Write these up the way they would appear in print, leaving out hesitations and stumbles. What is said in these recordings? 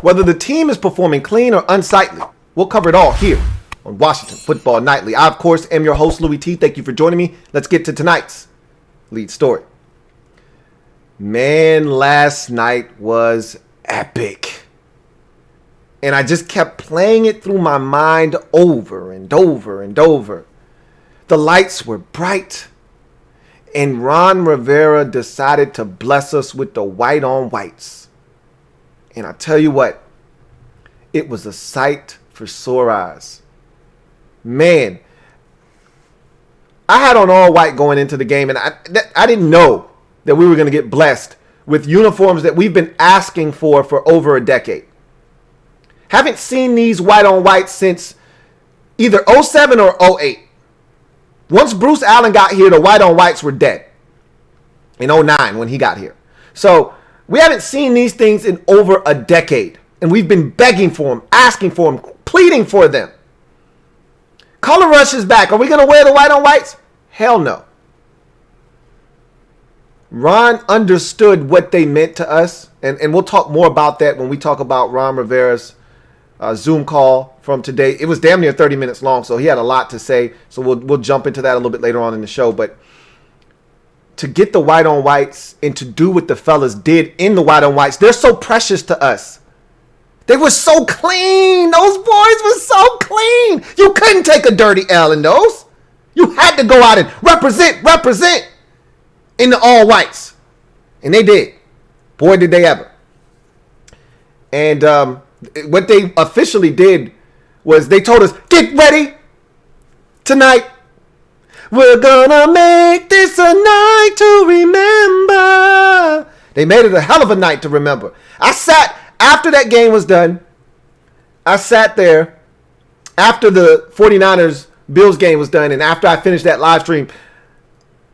whether the team is performing clean or unsightly. We'll cover it all here on Washington Football Nightly. I, of course, am your host, Louie T. Thank you for joining me. Let's get to tonight's lead story. Man, last night was epic. And I just kept playing it through my mind over and over and over. The lights were bright, and Ron Rivera decided to bless us with the white on whites. And I tell you what, it was a sight for sore eyes. Man, I had on all white going into the game, and I didn't know that we were going to get blessed with uniforms that we've been asking for over a decade. Haven't seen these white on white since either 07 or 08. Once Bruce Allen got here, the white on whites were dead in 09 when he got here. So we haven't seen these things in over a decade. And we've been begging for them, asking for them, pleading for them. Color Rush is back. Are we going to wear the white on whites? Hell no. Ron understood what they meant to us. And we'll talk more about that when we talk about Ron Rivera's Zoom call from today. It was damn near 30 minutes long, so he had a lot to say. So we'll jump into that a little bit later on in the show. But to get the white on whites and to do what the fellas did in the white on whites, they're so precious to us. They were so clean. Those boys were so clean. You couldn't take a dirty L in those. You had to go out and represent in the all whites. And they did. Boy, did they ever. And what they officially did was they told us, get ready tonight. We're gonna make this a night to remember. They made it a hell of a night to remember. After that game was done, I sat there after the 49ers Bills game was done, and after I finished that live stream,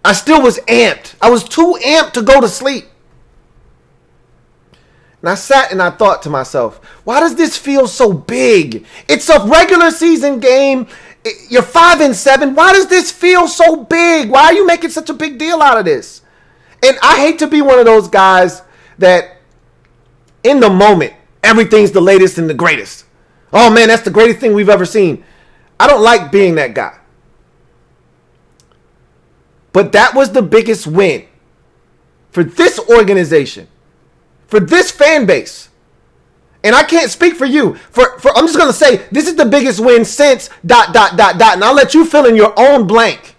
I still was amped. I was too amped to go to sleep. And I sat and I thought to myself, why does this feel so big? It's a regular season game. You're 5-7. Why does this feel so big? Why are you making such a big deal out of this? And I hate to be one of those guys that in the moment, everything's the latest and the greatest. Oh man, that's the greatest thing we've ever seen. I don't like being that guy. But that was the biggest win for this organization, for this fan base. And I can't speak for you. I'm just going to say this is the biggest win since ... And I'll let you fill in your own blank.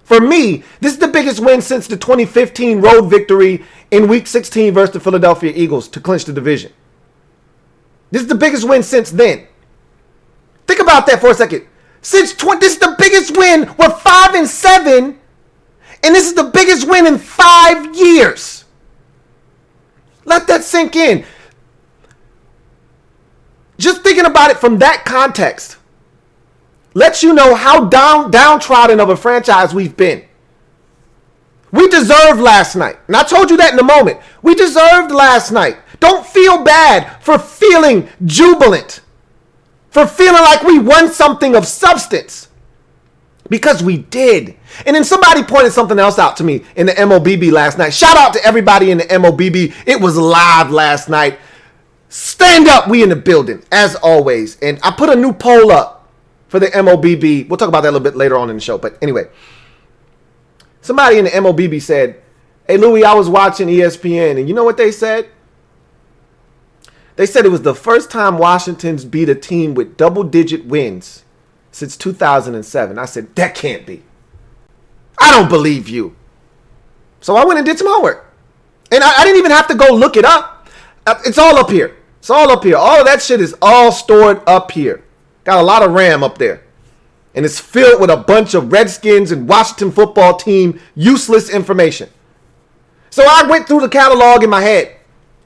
For me, this is the biggest win since the 2015 road victory in Week 16 versus the Philadelphia Eagles to clinch the division. This is the biggest win since then. Think about that for a second. This is the biggest win. We're 5-7, and this is the biggest win in 5 years. Let that sink in. Just thinking about it from that context lets you know how downtrodden of a franchise we've been. We deserved last night. And I told you that in a moment. We deserved last night. Don't feel bad for feeling jubilant, for feeling like we won something of substance. Because we did. And then somebody pointed something else out to me in the MOBB last night. Shout out to everybody in the MOBB. It was live last night. Stand up, we in the building, as always. And I put a new poll up for the MOBB. We'll talk about that a little bit later on in the show. But anyway, somebody in the MOBB said, hey, Louie, I was watching ESPN. And you know what they said? They said it was the first time Washington's beat a team with double-digit wins since 2007. I said, that can't be. I don't believe you. So I went and did some homework. And I didn't even have to go look it up. It's all up here. It's all up here. All of that shit is all stored up here. Got a lot of RAM up there. And it's filled with a bunch of Redskins and Washington football team useless information. So I went through the catalog in my head.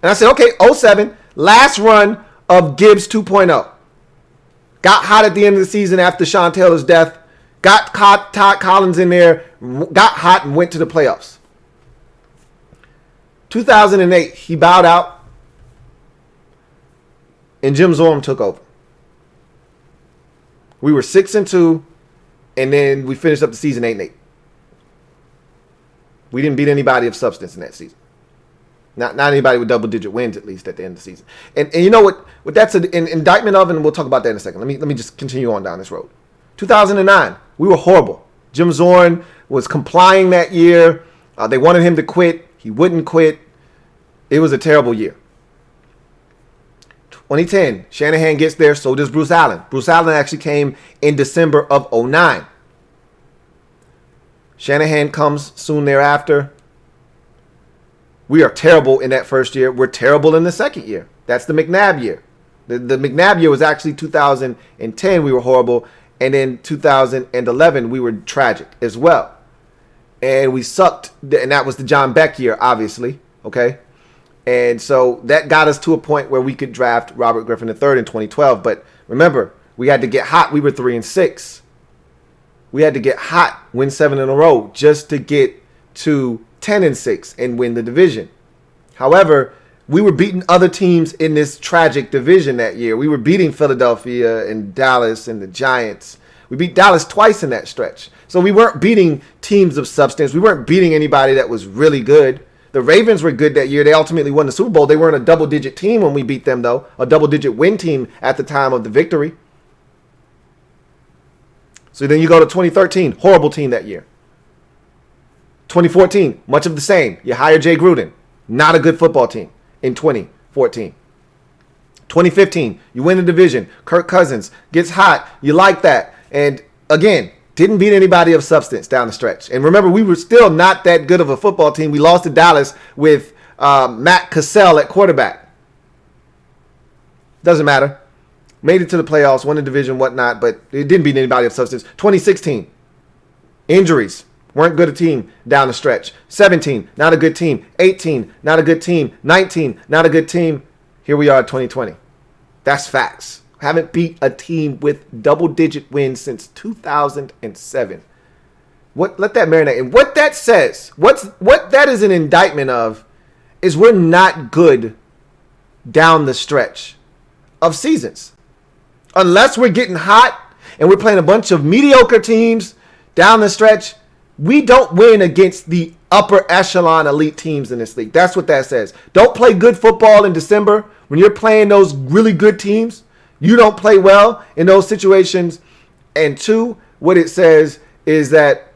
And I said, okay, 07, last run of Gibbs 2.0. Got hot at the end of the season after Sean Taylor's death. Got Todd Collins in there. Got hot and went to the playoffs. 2008, he bowed out. And Jim Zorn took over. We were 6-2, and then we finished up the season 8-8. We didn't beat anybody of substance in that season. Not anybody with double-digit wins, at least, at the end of the season. And you know what that's an indictment of, and we'll talk about that in a second. Let me just continue on down this road. 2009, we were horrible. Jim Zorn was complying that year. They wanted him to quit. He wouldn't quit. It was a terrible year. 2010, Shanahan gets there, so does Bruce Allen. Bruce Allen actually came in December of 2009. Shanahan comes soon thereafter. We are terrible in that first year. We're terrible in the second year. That's the McNabb year. The McNabb year was actually 2010. We were horrible. And in 2011, we were tragic as well. And we sucked. And that was the John Beck year, obviously. Okay. And so that got us to a point where we could draft Robert Griffin III in 2012. But remember, we had to get hot. We were 3-6. We had to get hot, win 7 in a row just to get to 10-6 and win the division. However, we were beating other teams in this tragic division that year. We were beating Philadelphia and Dallas and the Giants. We beat Dallas twice in that stretch. So we weren't beating teams of substance. We weren't beating anybody that was really good. The Ravens were good that year. They ultimately won the Super Bowl. They weren't a double-digit team when we beat them, though. A double-digit win team at the time of the victory. So then you go to 2013. Horrible team that year. 2014. Much of the same. You hire Jay Gruden. Not a good football team in 2014. 2015. You win the division. Kirk Cousins gets hot. You like that. And again, didn't beat anybody of substance down the stretch. And remember, we were still not that good of a football team. We lost to Dallas with Matt Cassell at quarterback. Doesn't matter. Made it to the playoffs, won the division, whatnot, but it didn't beat anybody of substance. 2016, injuries. Weren't good a team down the stretch. 17, not a good team. 18, not a good team. 19, not a good team. Here we are at 2020. That's facts. Haven't beat a team with double-digit wins since 2007. Let that marinate. And what that says, what that is an indictment of, is we're not good down the stretch of seasons. Unless we're getting hot and we're playing a bunch of mediocre teams down the stretch, we don't win against the upper echelon elite teams in this league. That's what that says. Don't play good football in December when you're playing those really good teams. You don't play well in those situations. And two, what it says is that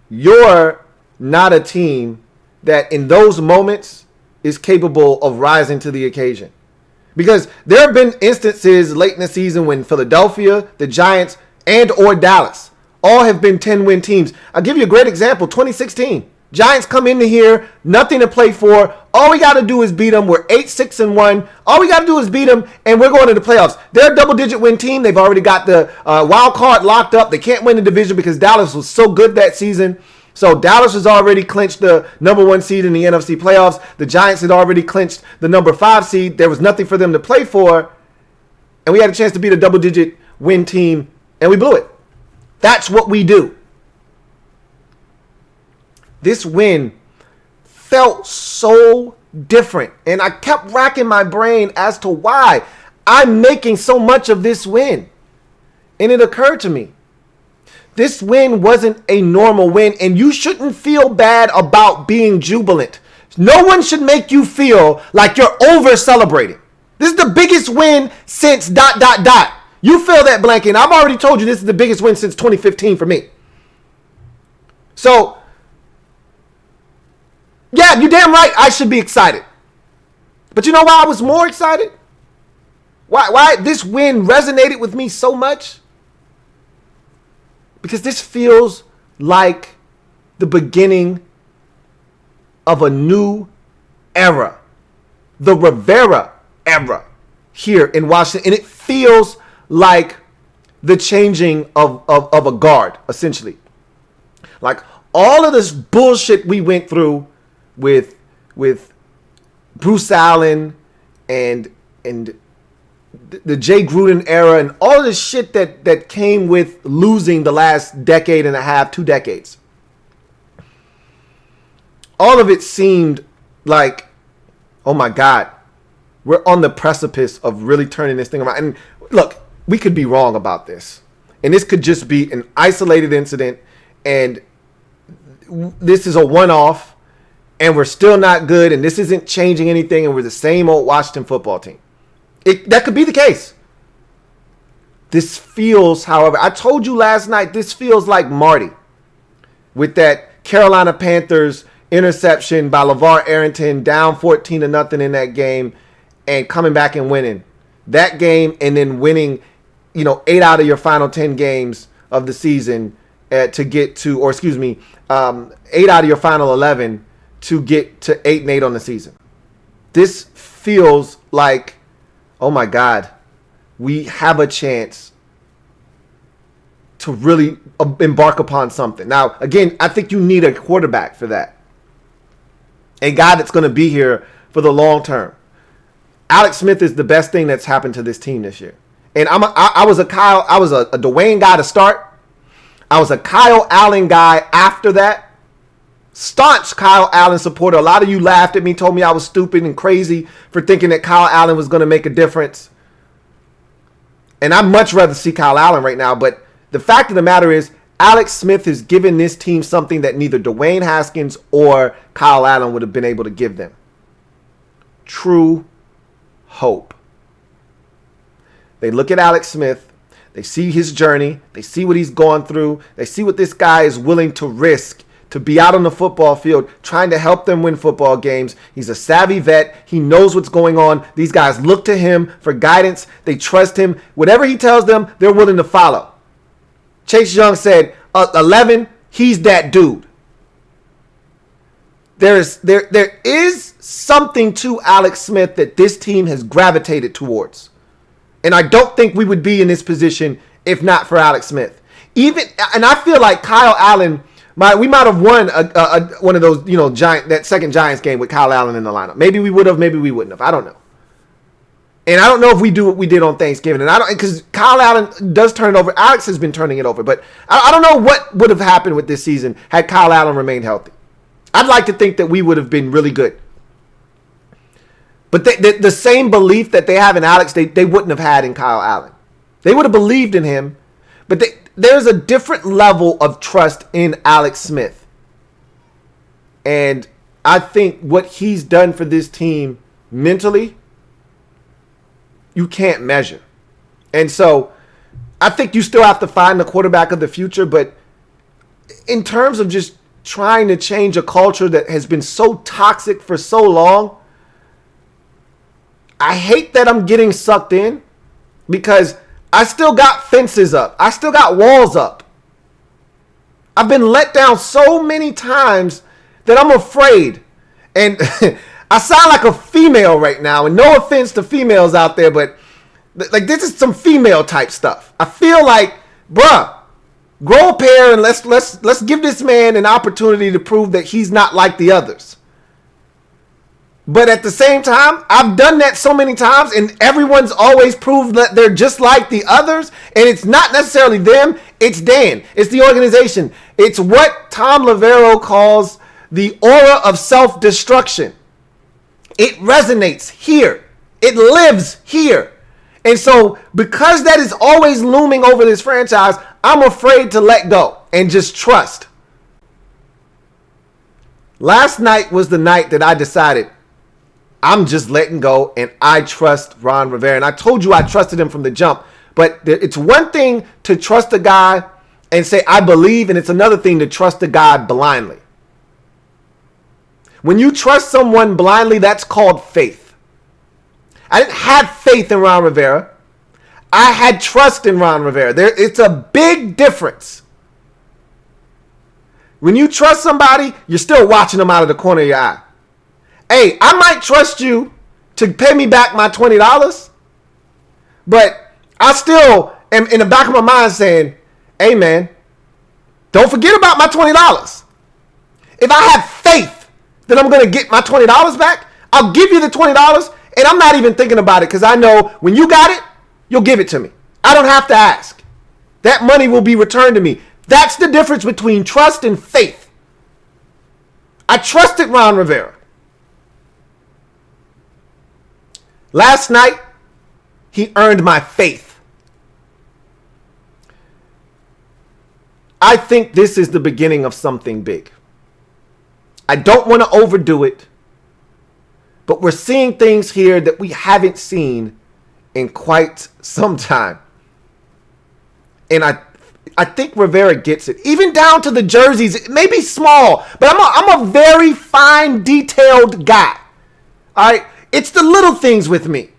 you're not a team that in those moments is capable of rising to the occasion. Because there have been instances late in the season when Philadelphia, the Giants, and or Dallas all have been 10-win teams. I'll give you a great example. 2016. Giants come into here, nothing to play for. All we got to do is beat them. We're 8-6-1. All we got to do is beat them, and we're going to the playoffs. They're a double-digit win team. They've already got the wild card locked up. They can't win the division because Dallas was so good that season. So Dallas has already clinched the number 1 seed in the NFC playoffs. The Giants had already clinched the number 5 seed. There was nothing for them to play for, and we had a chance to beat a double-digit win team, and we blew it. That's what we do. This win felt so different, and I kept racking my brain as to why I'm making so much of this win. And it occurred to me, this win wasn't a normal win, and you shouldn't feel bad about being jubilant. No one should make you feel like you're over-celebrating. This is the biggest win since ... You fill that blank in. I've already told you this is the biggest win since 2015 for me. So, yeah, you're damn right I should be excited. But you know why I was more excited? Why this win resonated with me so much? Because this feels like the beginning of a new era. The Rivera era here in Washington. And it feels like the changing of a guard, essentially. Like all of this bullshit we went through with Bruce Allen and the Jay Gruden era and all of this shit that came with losing the last decade and a half, 2 decades. All of it seemed like, oh my God, we're on the precipice of really turning this thing around. And look, we could be wrong about this. And this could just be an isolated incident. And this is a one-off. and we're still not good, and this isn't changing anything, and we're the same old Washington football team. That could be the case. This feels, however, I told you last night, this feels like Marty with that Carolina Panthers interception by LeVar Arrington, down 14-0 in that game, and coming back and winning that game, and then winning, 8 out of your final 10 games of the season to get to, 8 out of your final 11 to get to 8-8 on the season. This feels like, oh my God, we have a chance to really embark upon something. Now, again, I think you need a quarterback for that. A guy that's going to be here for the long term. Alex Smith is the best thing that's happened to this team this year. And I was a Dwayne guy to start. I was a Kyle Allen guy after that. Staunch Kyle Allen supporter. A lot of you laughed at me, told me I was stupid and crazy for thinking that Kyle Allen was going to make a difference. And I'd much rather see Kyle Allen right now. But the fact of the matter is, Alex Smith has given this team something that neither Dwayne Haskins or Kyle Allen would have been able to give them. True hope. They look at Alex Smith. They see his journey. They see what he's gone through. They see what this guy is willing to risk to be out on the football field trying to help them win football games. He's a savvy vet. He knows what's going on. These guys look to him for guidance. They trust him. Whatever he tells them, they're willing to follow. Chase Young said, 11, he's that dude. There is something to Alex Smith that this team has gravitated towards. And I don't think we would be in this position if not for Alex Smith. And I feel like Kyle Allen, we might have won one of those, that second Giants game with Kyle Allen in the lineup. Maybe we would have, maybe we wouldn't have. I don't know. And I don't know if we do what we did on Thanksgiving. And because Kyle Allen does turn it over. Alex has been turning it over. But I don't know what would have happened with this season had Kyle Allen remained healthy. I'd like to think that we would have been really good. But the same belief that they have in Alex, they wouldn't have had in Kyle Allen. They would have believed in him. But there's a different level of trust in Alex Smith. And I think what he's done for this team mentally, you can't measure. And so I think you still have to find the quarterback of the future. But in terms of just trying to change a culture that has been so toxic for so long, I hate that I'm getting sucked in because I still got fences up. I still got walls up. I've been let down so many times that I'm afraid. And I sound like a female right now, and no offense to females out there, but like this is some female type stuff. I feel like, bruh, grow a pair and let's give this man an opportunity to prove that he's not like the others. But at the same time, I've done that so many times, and everyone's always proved that they're just like the others. And it's not necessarily them. It's Dan. It's the organization. It's what Tom Lavero calls the aura of self-destruction. It resonates here. It lives here. And so because that is always looming over this franchise, I'm afraid to let go and just trust. Last night was the night that I decided I'm just letting go, and I trust Ron Rivera. And I told you I trusted him from the jump. But it's one thing to trust a guy and say, I believe, and it's another thing to trust a guy blindly. When you trust someone blindly, that's called faith. I didn't have faith in Ron Rivera. I had trust in Ron Rivera. It's a big difference. When you trust somebody, you're still watching them out of the corner of your eye. Hey, I might trust you to pay me back my $20, but I still am in the back of my mind saying, hey man, don't forget about my $20. If I have faith that I'm going to get my $20 back, I'll give you the $20, and I'm not even thinking about it because I know when you got it, you'll give it to me. I don't have to ask. That money will be returned to me. That's the difference between trust and faith. I trusted Ron Rivera. Last night, he earned my faith. I think this is the beginning of something big. I don't want to overdo it, but we're seeing things here that we haven't seen in quite some time. And I think Rivera gets it. Even down to the jerseys, it may be small, but I'm a very fine, detailed guy. All right? It's the little things with me.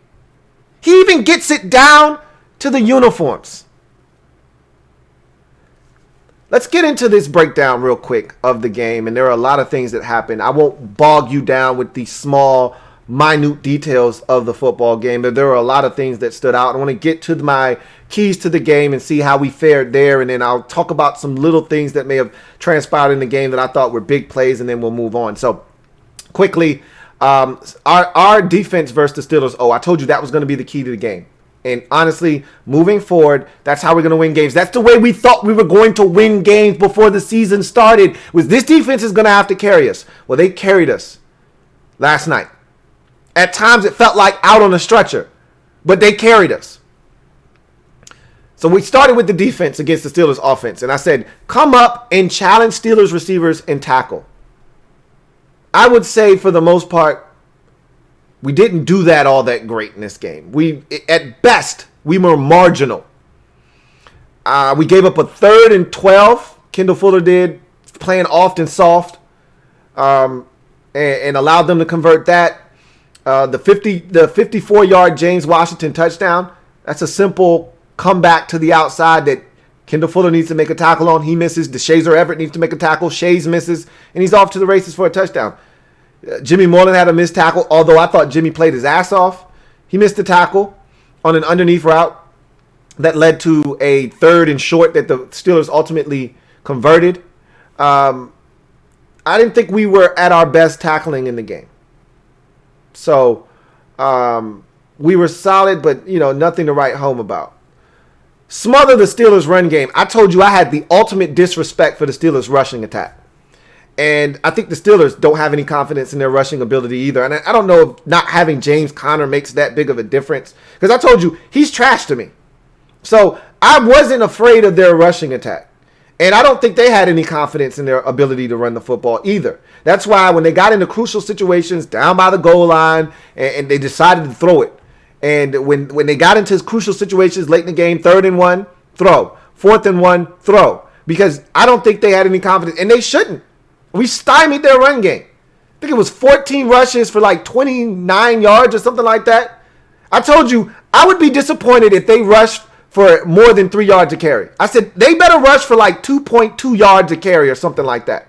He even gets it down to the uniforms. Let's get into this breakdown real quick of the game. And there are a lot of things that happen. I won't bog you down with the small, minute details of the football game. But there are a lot of things that stood out. I want to get to my keys to the game and see how we fared there. And then I'll talk about some little things that may have transpired in the game that I thought were big plays. And then we'll move on. So quickly, our defense versus the Steelers. I told you that was going to be the key to the game. And honestly, moving forward, that's how we're going to win games. That's the way we thought we were going to win games before the season started, was this defense is going to have to carry us. Well, they carried us last night. At times, it felt like out on a stretcher, but they carried us. So we started with the defense against the Steelers offense. And I said, come up and challenge Steelers receivers and tackle. I would say for the most part, we didn't do that all that great in this game. At best, we were marginal. We gave up a 3rd and 12. Kendall Fuller did, playing often soft, and allowed them to convert that. The 54-yard James Washington touchdown. That's a simple comeback to the outside that Kendall Fuller needs to make a tackle on. He misses. DeShazer Everett needs to make a tackle. Shays misses, and he's off to the races for a touchdown. Jimmy Moreland had a missed tackle, although I thought Jimmy played his ass off. He missed a tackle on an underneath route that led to a 3rd and short that the Steelers ultimately converted. I didn't think we were at our best tackling in the game. So we were solid, but nothing to write home about. Smother the Steelers' run game. I told you I had the ultimate disrespect for the Steelers' rushing attack. And I think the Steelers don't have any confidence in their rushing ability either. And I don't know if not having James Conner makes that big of a difference. Because I told you, he's trash to me. So I wasn't afraid of their rushing attack. And I don't think they had any confidence in their ability to run the football either. That's why when they got into crucial situations down by the goal line and they decided to throw it. And when they got into crucial situations late in the game, 3rd and 1, throw. 4th and 1, throw. Because I don't think they had any confidence. And they shouldn't. We stymied their run game. I think it was 14 rushes for like 29 yards or something like that. I told you, I would be disappointed if they rushed for more than 3 yards a carry. I said, they better rush for like 2.2 yards a carry or something like that.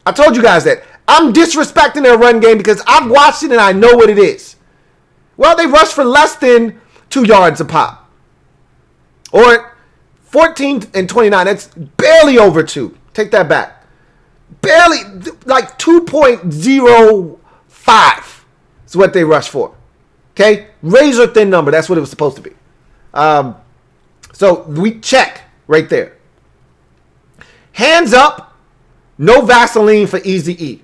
I told you guys that. I'm disrespecting their run game because I've watched it and I know what it is. Well, they rushed for less than 2 yards a pop. Or 14 and 29. That's barely over 2. Take that back. Barely, like 2.05 is what they rushed for. Okay? Razor thin number. That's what it was supposed to be. So we check right there. Hands up. No Vaseline for Eazy-E.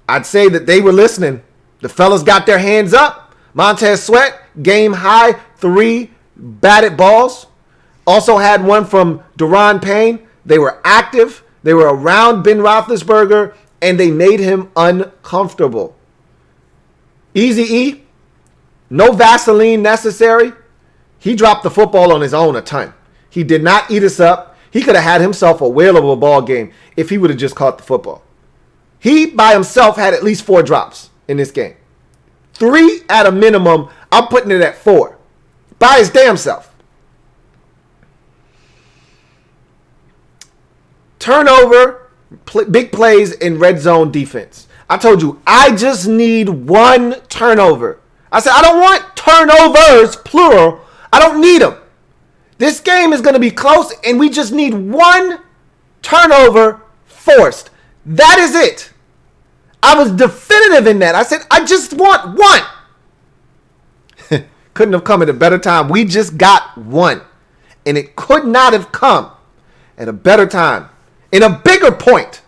I'd say that they were listening. The fellas got their hands up. Montez Sweat, game high, 3 batted balls. Also had one from Daron Payne. They were active. They were around Ben Roethlisberger, and they made him uncomfortable. Eazy-E, no Vaseline necessary. He dropped the football on his own a ton. He did not eat us up. He could have had himself a whale of a ball game if he would have just caught the football. He, by himself, had at least 4 drops in this game. 3 at a minimum. I'm putting it at 4. By his damn self. Turnover, big plays in red zone defense. I told you, I just need 1 turnover. I said, I don't want turnovers, plural. I don't need them. This game is going to be close, and we just need 1 turnover forced. That is it. I was definitive in that. I said, I just want 1. Couldn't have come at a better time. We just got 1. And it could not have come at a better time. In a bigger point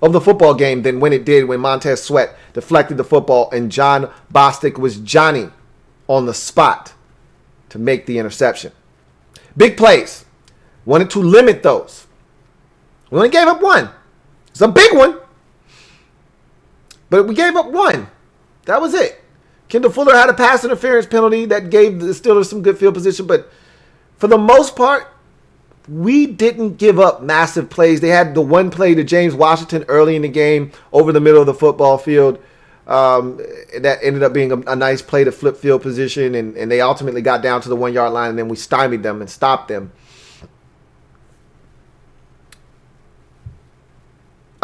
of the football game than when it did when Montez Sweat deflected the football and John Bostic was Johnny on the spot to make the interception. Big plays. Wanted to limit those. We only gave up 1. It's a big one. But we gave up one. That was it. Kendall Fuller had a pass interference penalty that gave the Steelers some good field position. But for the most part, we didn't give up massive plays. They had the one play to James Washington early in the game over the middle of the football field. That ended up being a nice play to flip field position. And they ultimately got down to the 1 yard line. And then we stymied them and stopped them.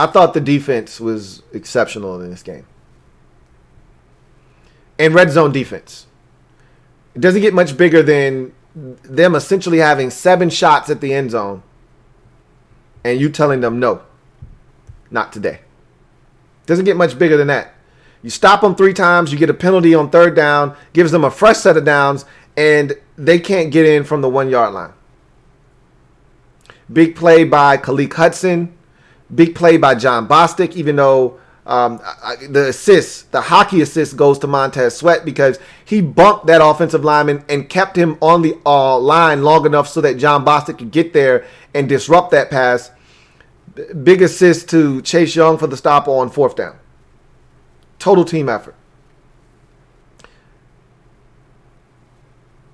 I thought the defense was exceptional in this game. And red zone defense. It doesn't get much bigger than them essentially having 7 shots at the end zone and you telling them no, not today. Doesn't get much bigger than that. You stop them 3 times, you get a penalty on 3rd down, gives them a fresh set of downs, and they can't get in from the 1 yard line. Big play by Khaleke Hudson. Big play by John Bostic, even though the hockey assist goes to Montez Sweat because he bumped that offensive lineman and kept him on the line long enough so that John Bostic could get there and disrupt that pass. Big assist to Chase Young for the stop on 4th down. Total team effort.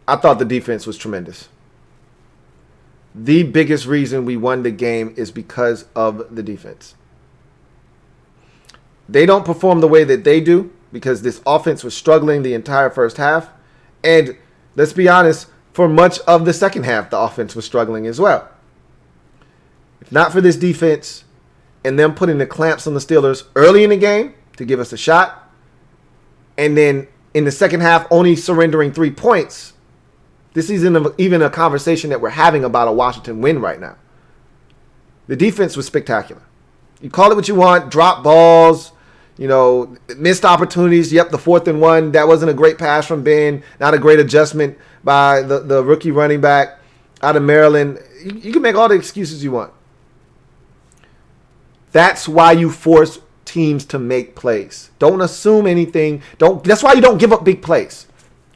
I thought the defense was tremendous. The biggest reason we won the game is because of the defense. They don't perform the way that they do because this offense was struggling the entire first half. And let's be honest, for much of the second half, the offense was struggling as well. If not for this defense and them putting the clamps on the Steelers early in the game to give us a shot, and then in the second half only surrendering 3 points, this isn't even a conversation that we're having about a Washington win right now. The defense was spectacular. You call it what you want, drop balls, missed opportunities. Yep, the 4th and 1, that wasn't a great pass from Ben. Not a great adjustment by the rookie running back out of Maryland. You can make all the excuses you want. That's why you force teams to make plays. Don't assume anything. That's why you don't give up big plays.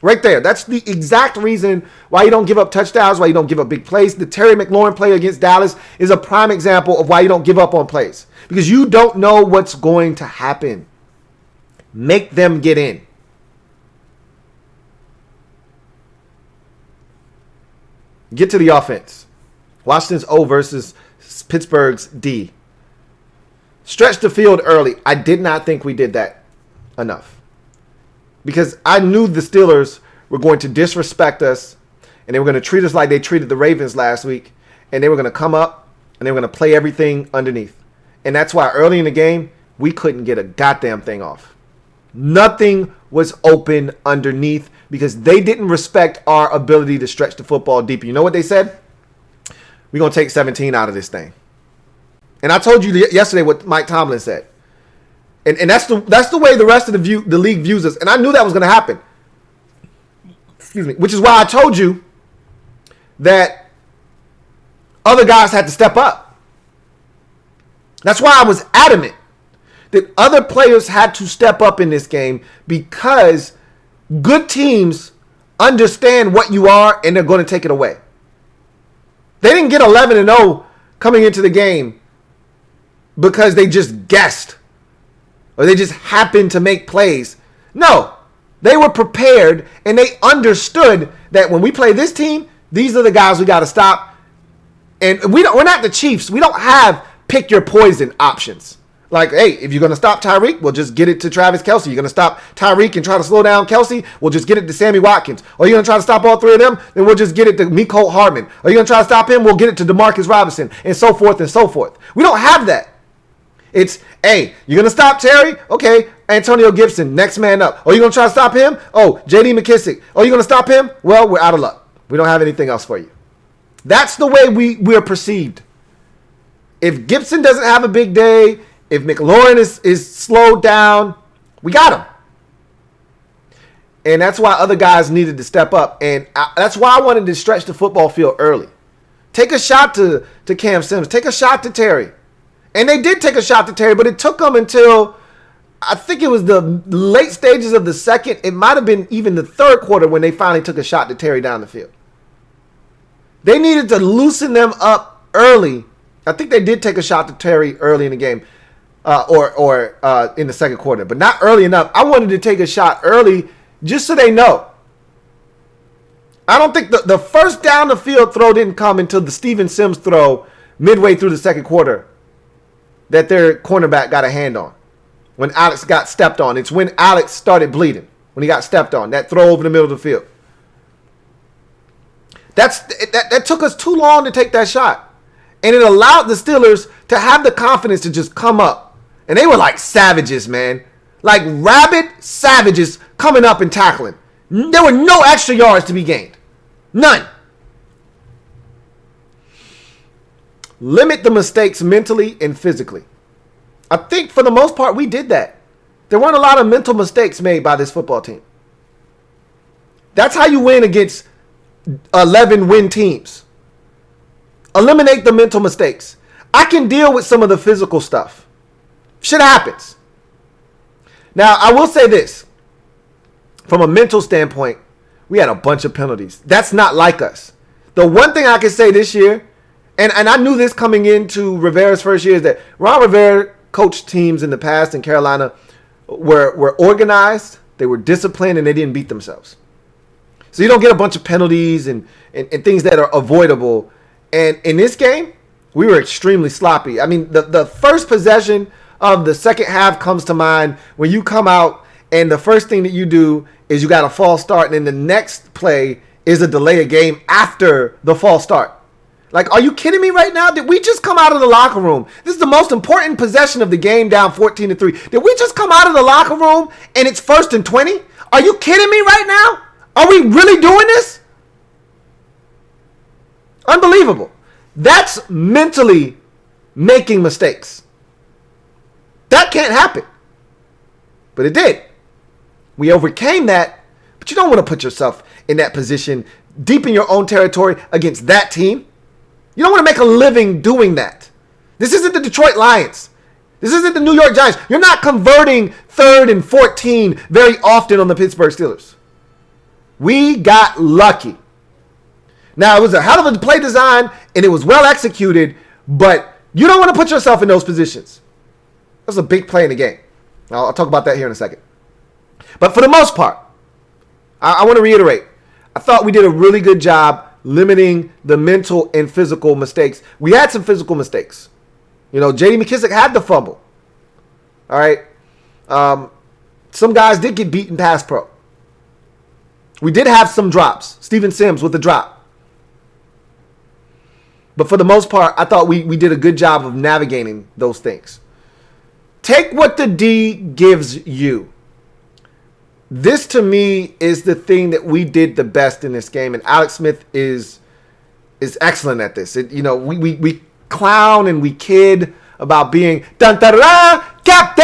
Right there. That's the exact reason why you don't give up touchdowns, why you don't give up big plays. The Terry McLaurin play against Dallas is a prime example of why you don't give up on plays. Because you don't know what's going to happen. Make them get in. Get to the offense. Washington's O versus Pittsburgh's D. Stretch the field early. I did not think we did that enough. Because I knew the Steelers were going to disrespect us and they were going to treat us like they treated the Ravens last week. And they were going to come up and they were going to play everything underneath. And that's why early in the game, we couldn't get a goddamn thing off. Nothing was open underneath because they didn't respect our ability to stretch the football deeper. You know what they said? We're going to take 17 out of this thing. And I told you yesterday what Mike Tomlin said. And that's the way the rest of the league views us. And I knew that was going to happen. Excuse me. Which is why I told you that other guys had to step up. That's why I was adamant that other players had to step up in this game because good teams understand what you are and they're going to take it away. They didn't get 11-0 coming into the game because they just guessed. Or they just happened to make plays. No, they were prepared and they understood that when we play this team, these are the guys we got to stop. And we're not the Chiefs. We don't have pick your poison options. Like, hey, if you're going to stop Tyreek, we'll just get it to Travis Kelce. You're going to stop Tyreek and try to slow down Kelce, we'll just get it to Sammy Watkins. Or you're going to try to stop all 3 of them, then we'll just get it to Mecole Hardman. Or you're going to try to stop him, we'll get it to Demarcus Robinson, and so forth and so forth. We don't have that. It's, hey, you're going to stop Terry? Okay, Antonio Gibson, next man up. Oh, you're going to try to stop him? Oh, J.D. McKissick. Oh, you're going to stop him? Well, we're out of luck. We don't have anything else for you. That's the way we're perceived. If Gibson doesn't have a big day, if McLaurin is slowed down, we got him. And that's why other guys needed to step up. And that's why I wanted to stretch the football field early. Take a shot to Cam Sims. Take a shot to Terry. And they did take a shot to Terry, but it took them until, I think it was the late stages of the second. It might have been even the third quarter when they finally took a shot to Terry down the field. They needed to loosen them up early. I think they did take a shot to Terry early in the game, or in the second quarter, but not early enough. I wanted to take a shot early just so they know. I don't think the first down the field throw didn't come until the Steven Sims throw midway through the second quarter that their cornerback got a hand on when Alex got stepped on. It's when Alex started bleeding, when he got stepped on, that throw over the middle of the field. That took us too long to take that shot. And it allowed the Steelers to have the confidence to just come up. And they were like savages, man. Like rabid savages coming up and tackling. There were no extra yards to be gained. None. Limit the mistakes mentally and physically. I think for the most part we did that. There weren't a lot of mental mistakes made by this football team. That's how you win against 11-win teams. Eliminate the mental mistakes. I can deal with some of the physical stuff. Shit happens. Now, I will say this. From a mental standpoint, we had a bunch of penalties. That's not like us. The one thing I can say this year, and I knew this coming into Rivera's first year, is that Ron Rivera coached teams in the past in Carolina were organized, they were disciplined, and they didn't beat themselves. So you don't get a bunch of penalties and things that are avoidable. And in this game, we were extremely sloppy. I mean, the first possession of the second half comes to mind when you come out and the first thing that you do is you got a false start, and then the next play is a delay of game after the false start. Like, are you kidding me right now? Did we just come out of the locker room? This is the most important possession of the game, down 14-3. Did we just come out of the locker room and it's 1st and 20? Are you kidding me right now? Are we really doing this? Unbelievable. That's mentally making mistakes. That can't happen. But it did. We overcame that, but you don't want to put yourself in that position deep in your own territory against that team. You don't want to make a living doing that. This isn't the Detroit Lions. This isn't the New York Giants. You're not converting 3rd and 14 very often on the Pittsburgh Steelers. We got lucky. Now, it was a hell of a play design, and it was well executed, but you don't want to put yourself in those positions. That was a big play in the game. I'll talk about that here in a second. But for the most part, I want to reiterate, I thought we did a really good job limiting the mental and physical mistakes. We had some physical mistakes. You know, J.D. McKissic had the fumble. All right. Some guys did get beaten pass pro. We did have some drops. Steven Sims with the drop. But for the most part, I thought we did a good job of navigating those things. Take what the D gives you. This, to me, is the thing that we did the best in this game. And Alex Smith is excellent at this. We clown and we kid about being dun-da-da-da, Captain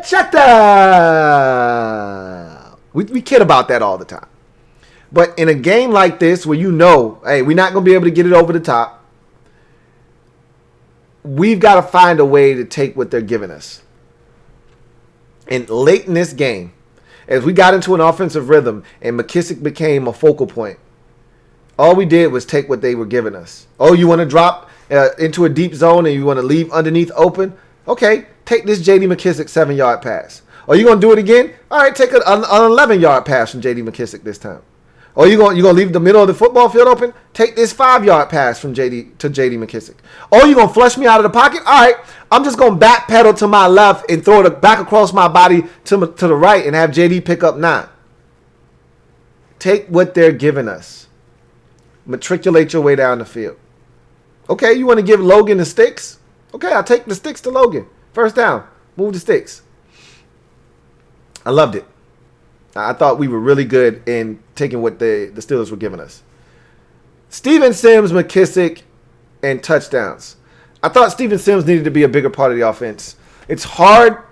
Cheddar. We kid about that all the time. But in a game like this where you know, hey, we're not going to be able to get it over the top, we've got to find a way to take what they're giving us. And late in this game, as we got into an offensive rhythm and McKissic became a focal point, all we did was take what they were giving us. Oh, you want to drop into a deep zone and you want to leave underneath open? Okay, take this J.D. McKissic 7-yard pass. Are you going to do it again? All right, take an 11-yard pass from J.D. McKissic this time. Or you going to leave the middle of the football field open? Take this 5-yard pass from J.D. McKissic. Or you going to flush me out of the pocket? All right, I'm just going to backpedal to my left and throw it back across my body to the right and have J.D. pick up 9. Take what they're giving us. Matriculate your way down the field. Okay, you want to give Logan the sticks? Okay, I'll take the sticks to Logan. First down. Move the sticks. I loved it. I thought we were really good in taking what the Steelers were giving us. Steven Sims, McKissic, and touchdowns. I thought Steven Sims needed to be a bigger part of the offense. It's hard.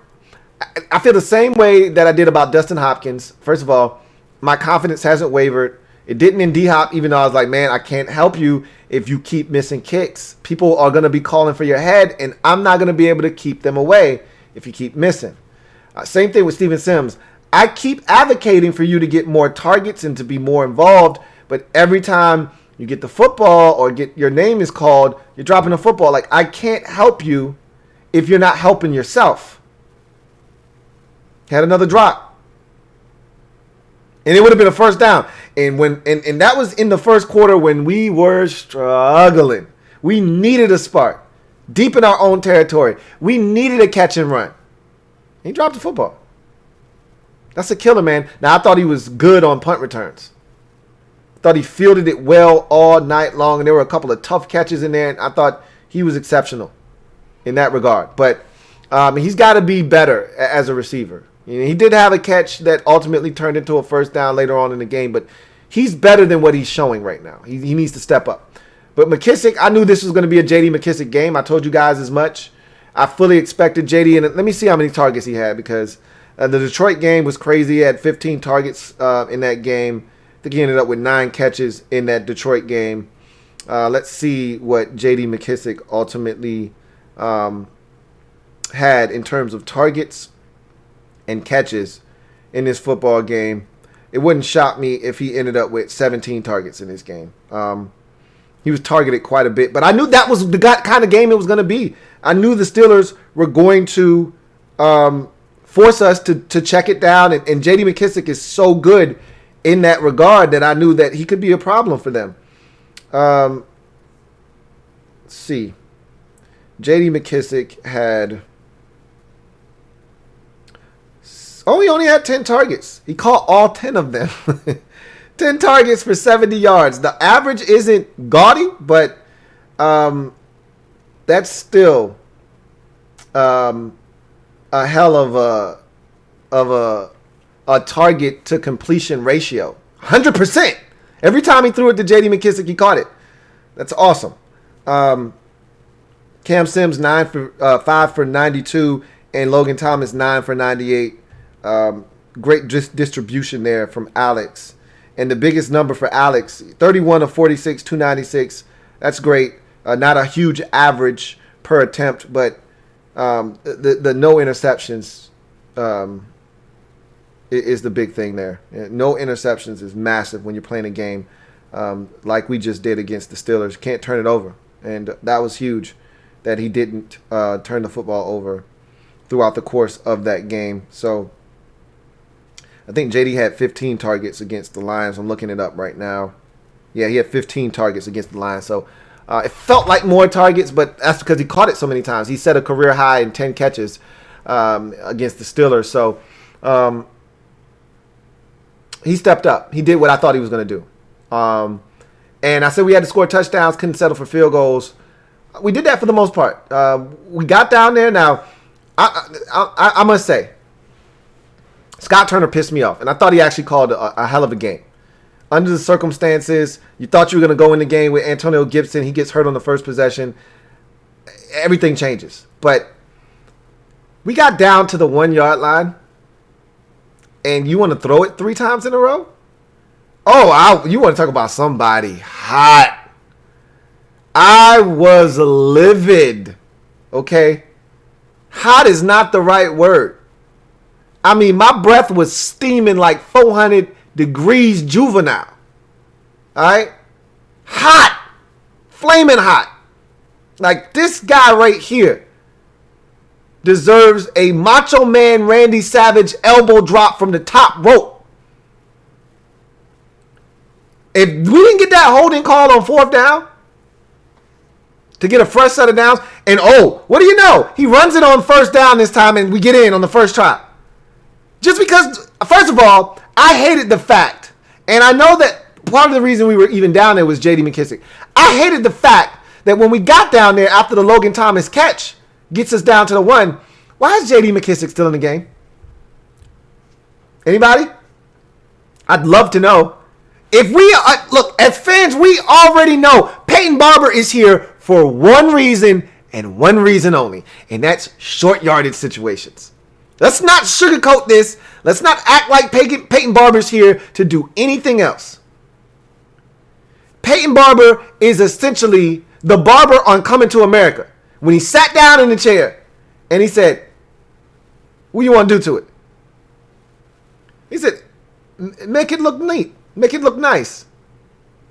I feel the same way that I did about Dustin Hopkins. First of all, my confidence hasn't wavered. It didn't in D-Hop, even though I was like, man, I can't help you if you keep missing kicks. People are going to be calling for your head, and I'm not going to be able to keep them away if you keep missing. Same thing with Steven Sims. I keep advocating for you to get more targets and to be more involved, but every time You get the football or get your name is called, you're dropping the football. Like, I can't help you if you're not helping yourself. Had another drop. And it would have been a first down. And and that was in the first quarter when we were struggling. We needed a spark. Deep in our own territory. We needed a catch and run. He dropped the football. That's a killer, man. Now, I thought he was good on punt returns. Thought he fielded it well all night long. And there were a couple of tough catches in there. And I thought he was exceptional in that regard. But he's got to be better as a receiver. He did have a catch that ultimately turned into a first down later on in the game. But he's better than what he's showing right now. He needs to step up. But McKissick, I knew this was going to be a J.D. McKissick game. I told you guys as much. I fully expected J.D. And let me see how many targets he had, because the Detroit game was crazy. He had 15 targets in that game. I think he ended up with 9 catches in that Detroit game. Let's see what J.D. McKissick ultimately had in terms of targets and catches in this football game. It wouldn't shock me if he ended up with 17 targets in this game. He was targeted quite a bit. But I knew that was the kind of game it was going to be. I knew the Steelers were going to force us to check it down. And J.D. McKissick is so good in that regard that I knew that he could be a problem for them. Let's see. J.D. McKissick had... Oh, he only had 10 targets. He caught all 10 of them. 10 targets for 70 yards. The average isn't gaudy, but that's still a hell of a target to completion ratio. 100%. Every time he threw it to J.D. McKissick, he caught it. That's awesome. Cam Sims 5 for 92, and Logan Thomas 9 for 98. Great distribution there from Alex. And the biggest number for Alex, 31 of 46, 296. That's great. Not a huge average per attempt, but the no interceptions is the big thing there. No interceptions is massive when you're playing a game like we just did against the Steelers. Can't turn it over. And that was huge that he didn't turn the football over throughout the course of that game. So I think JD had 15 targets against the Lions. I'm looking it up right now. Yeah, he had 15 targets against the Lions. So it felt like more targets, but that's because he caught it so many times. He set a career high in 10 catches against the Steelers. So he stepped up. He did what I thought he was going to do. And I said we had to score touchdowns, couldn't settle for field goals. We did that for the most part. We got down there. Now, I must say, Scott Turner pissed me off, and I thought he actually called a hell of a game. Under the circumstances, you thought you were going to go in the game with Antonio Gibson. He gets hurt on the first possession. Everything changes. But we got down to the 1 yard line, and you want to throw it 3 times in a row? Oh, you want to talk about somebody hot. I was livid. Okay? Hot is not the right word. I mean, my breath was steaming like 400 degrees juvenile. All right? Hot. Flaming hot. Like, this guy right here deserves a Macho Man Randy Savage elbow drop from the top rope. If we didn't get that holding call on 4th down to get a fresh set of downs, and what do you know? He runs it on 1st down this time, and we get in on the first try. Just because, first of all, I hated the fact, and I know that part of the reason we were even down there was J.D. McKissick. I hated the fact that when we got down there after the Logan Thomas catch gets us down to the 1, why is J.D. McKissick still in the game? Anybody? I'd love to know. If we look, as fans, we already know Peyton Barber is here for one reason and one reason only, and that's short yardage situations. Let's not sugarcoat this. Let's not act like Peyton Barber's here to do anything else. Peyton Barber is essentially the barber on Coming to America. When he sat down in the chair and he said, "What do you want to do to it?" He said, "Make it look neat. Make it look nice."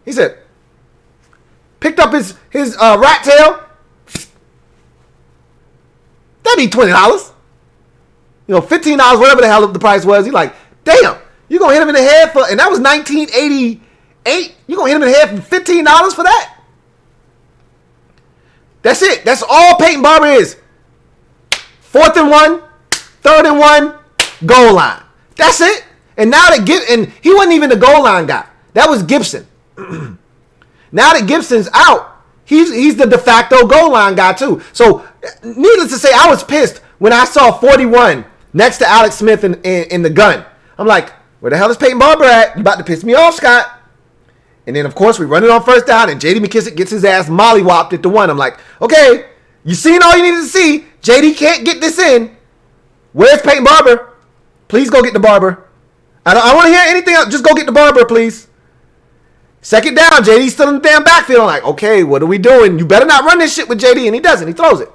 He said, picked up his rat tail. That'd be $20. $15, whatever the hell the price was. He's like, damn, you gonna hit him in the head for, and that was 1988. You gonna hit him in the head for $15 for that? That's it. That's all Peyton Barber is. 4th and 1, 3rd and 1, goal line. That's it. And now and he wasn't even the goal line guy. That was Gibson. Now that Gibson's out, he's the de facto goal line guy too. So, needless to say, I was pissed when I saw 41 next to Alex Smith in the gun. I'm like, where the hell is Peyton Barber at? You about to piss me off, Scott. And then, of course, we run it on 1st down, and J.D. McKissick gets his ass mollywopped at the 1. I'm like, okay, you seen all you needed to see. J.D. can't get this in. Where's Peyton Barber? Please go get the Barber. I don't want to hear anything else. Just go get the Barber, please. 2nd down, J.D.'s still in the damn backfield. I'm like, okay, what are we doing? You better not run this shit with J.D. And he doesn't. He throws it.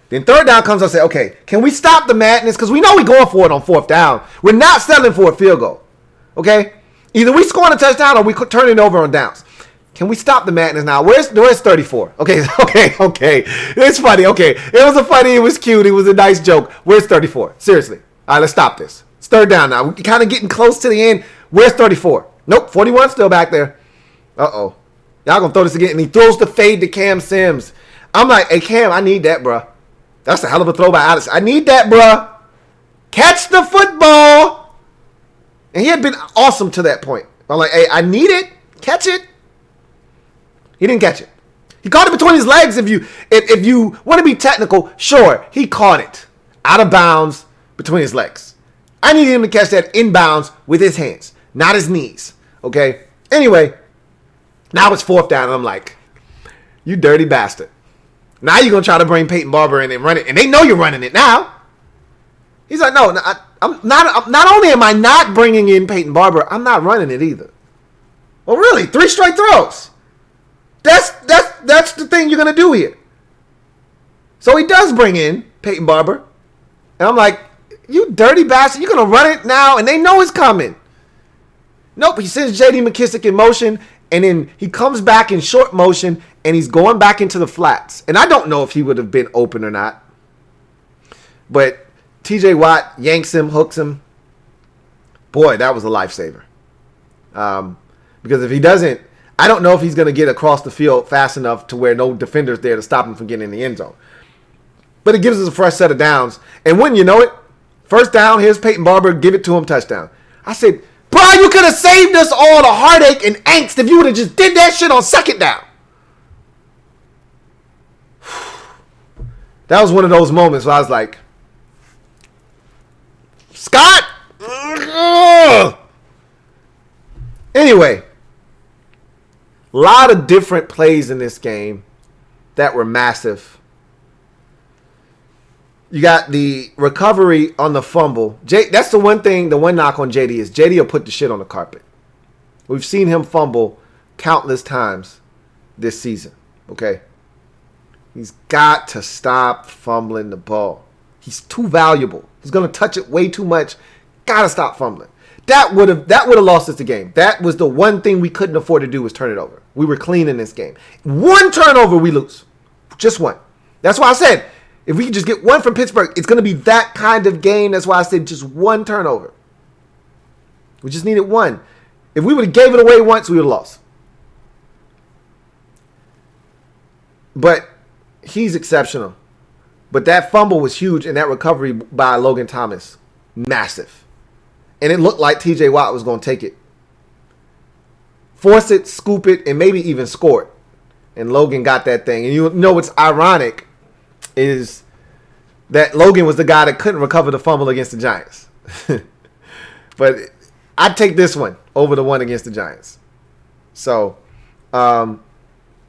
Then 3rd down comes. I say, okay, can we stop the madness? Because we know we're going for it on 4th down. We're not settling for a field goal. Okay? Either we score a touchdown or we turn it over on downs. Can we stop the madness now? Where's 34? Okay. It's funny. Okay. It was cute. It was a nice joke. Where's 34? Seriously. All right, let's stop this. It's 3rd down now. We're kind of getting close to the end. Where's 34? Nope, 41 still back there. Uh-oh. Y'all gonna throw this again. And he throws the fade to Cam Sims. I'm like, hey, Cam, I need that, bruh. That's a hell of a throw by Alex. I need that, bruh. Catch the football. And he had been awesome to that point. I'm like, hey, I need it. Catch it. He didn't catch it. He caught it between his legs. If you want to be technical, sure, he caught it out of bounds between his legs. I needed him to catch that inbounds with his hands, not his knees. Okay? Anyway, now it's 4th down, and I'm like, you dirty bastard. Now you're going to try to bring Peyton Barber in and run it, and they know you're running it now. He's like, no, I'm not only am I not bringing in Peyton Barber, I'm not running it either. Well, really, 3 straight throws. That's the thing you're going to do here. So he does bring in Peyton Barber. And I'm like, you dirty bastard, you're going to run it now, and they know it's coming. Nope, he sends J.D. McKissick in motion, and then he comes back in short motion, and he's going back into the flats. And I don't know if he would have been open or not. But T.J. Watt yanks him, hooks him. Boy, that was a lifesaver. Because if he doesn't, I don't know if he's going to get across the field fast enough to where no defender's there to stop him from getting in the end zone. But it gives us a fresh set of downs. And when you know it, 1st down, here's Peyton Barber, give it to him, touchdown. I said, bro, you could have saved us all the heartache and angst if you would have just did that shit on 2nd down. That was one of those moments where I was like, Scott! Anyway, a lot of different plays in this game that were massive. You got the recovery on the fumble. That's the one thing, the one knock on JD is JD will put the shit on the carpet. We've seen him fumble countless times this season, okay? He's got to stop fumbling the ball. He's too valuable. He's going to touch it way too much. Got to stop fumbling. That would have lost us the game. That was the one thing we couldn't afford to do was turn it over. We were clean in this game. One turnover, we lose. Just one. That's why I said, if we could just get one from Pittsburgh, it's going to be that kind of game. That's why I said just one turnover. We just needed one. If we would have gave it away once, we would have lost. But he's exceptional. But that fumble was huge, and that recovery by Logan Thomas, massive. And it looked like T.J. Watt was going to take it. Force it, scoop it, and maybe even score it. And Logan got that thing. And you know what's ironic is that Logan was the guy that couldn't recover the fumble against the Giants. But I'd take this one over the one against the Giants. So that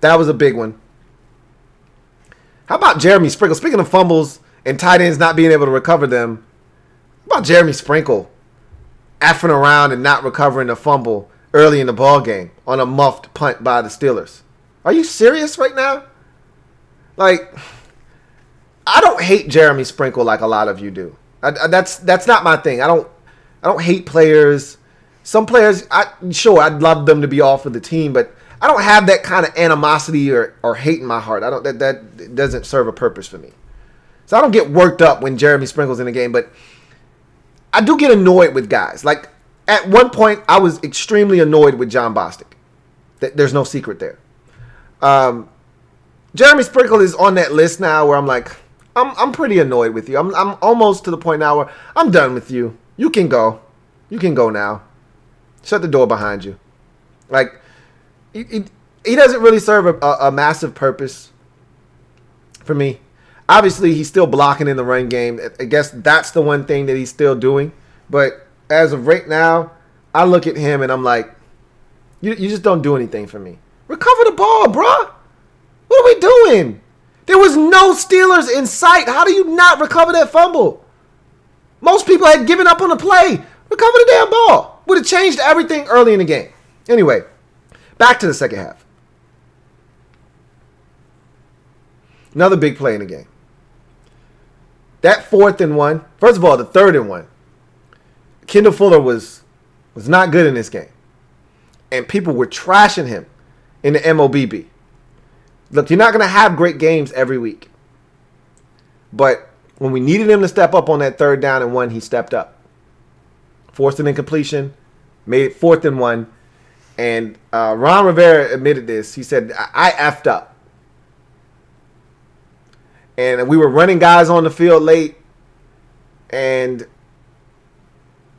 was a big one. How about Jeremy Sprinkle? Speaking of fumbles and tight ends not being able to recover them, how about Jeremy Sprinkle effing around and not recovering a fumble early in the ball game on a muffed punt by the Steelers? Are you serious right now? Like, I don't hate Jeremy Sprinkle like a lot of you do. That's not my thing. I don't hate players. Some players, I'd love them to be off of the team, but I don't have that kind of animosity or hate in my heart. I don't that doesn't serve a purpose for me. So I don't get worked up when Jeremy Sprinkle's in the game, but I do get annoyed with guys. Like at one point, I was extremely annoyed with John Bostic. There's no secret there. Jeremy Sprinkle is on that list now where I'm like, I'm pretty annoyed with you. I'm almost to the point now where I'm done with you. You can go. You can go now. Shut the door behind you. Like, he doesn't really serve a massive purpose for me. Obviously, he's still blocking in the run game. I guess that's the one thing that he's still doing. But as of right now, I look at him and I'm like, you just don't do anything for me. Recover the ball, bruh. What are we doing? There was no Steelers in sight. How do you not recover that fumble? Most people had given up on the play. Recover the damn ball. Would have changed everything early in the game. Anyway, back to the second half. Another big play in the game. That 4th and 1. First of all, the 3rd and 1. Kendall Fuller was not good in this game. And people were trashing him in the MOBB. Look, you're not going to have great games every week. But when we needed him to step up on that 3rd down and 1, he stepped up. Forced an incompletion. Made it 4th and 1. And Ron Rivera admitted this. He said, I effed up. And we were running guys on the field late. And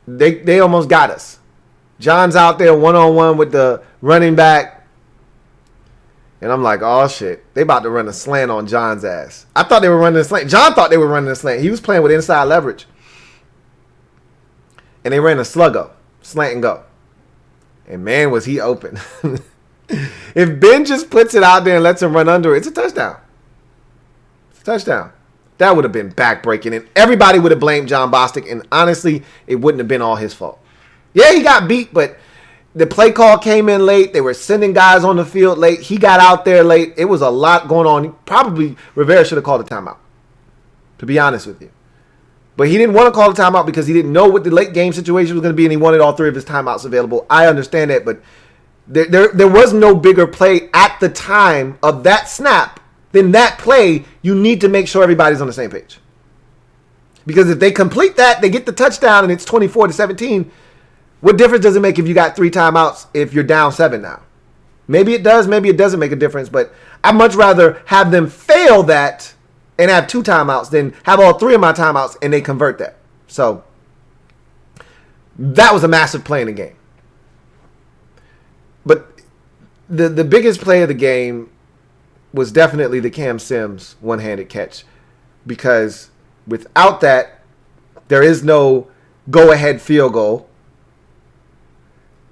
they almost got us. John's out there one-on-one with the running back. And I'm like, oh, shit. They about to run a slant on John's ass. I thought they were running a slant. John thought they were running a slant. He was playing with inside leverage. And they ran a sluggo. Slant and go. And, man, was he open. If Ben just puts it out there and lets him run under it, it's a touchdown. It's a touchdown. That would have been backbreaking. And everybody would have blamed John Bostic. And, honestly, it wouldn't have been all his fault. Yeah, he got beat, but the play call came in late. They were sending guys on the field late. He got out there late. It was a lot going on. Probably Rivera should have called a timeout, to be honest with you. But he didn't want to call a timeout because he didn't know what the late game situation was going to be, and he wanted all 3 of his timeouts available. I understand that, but there was no bigger play at the time of that snap than that play. You need to make sure everybody's on the same page. Because if they complete that, they get the touchdown, and it's 24-17. What difference does it make if you got 3 timeouts if you're down 7 now? Maybe it does, maybe it doesn't make a difference, but I'd much rather have them fail that and have 2 timeouts than have all 3 of my timeouts and they convert that. So that was a massive play in the game. But the biggest play of the game was definitely the Cam Sims one-handed catch, because without that, there is no go-ahead field goal.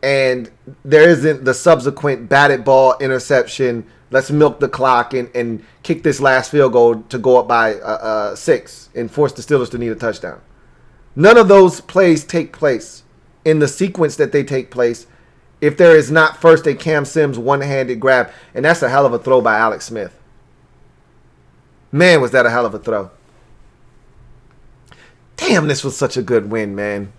And there isn't the subsequent batted ball interception. Let's milk the clock and kick this last field goal to go up by 6 and force the Steelers to need a touchdown. None of those plays take place in the sequence that they take place if there is not first a Cam Sims one-handed grab. And that's a hell of a throw by Alex Smith. Man, was that a hell of a throw. Damn, this was such a good win, man.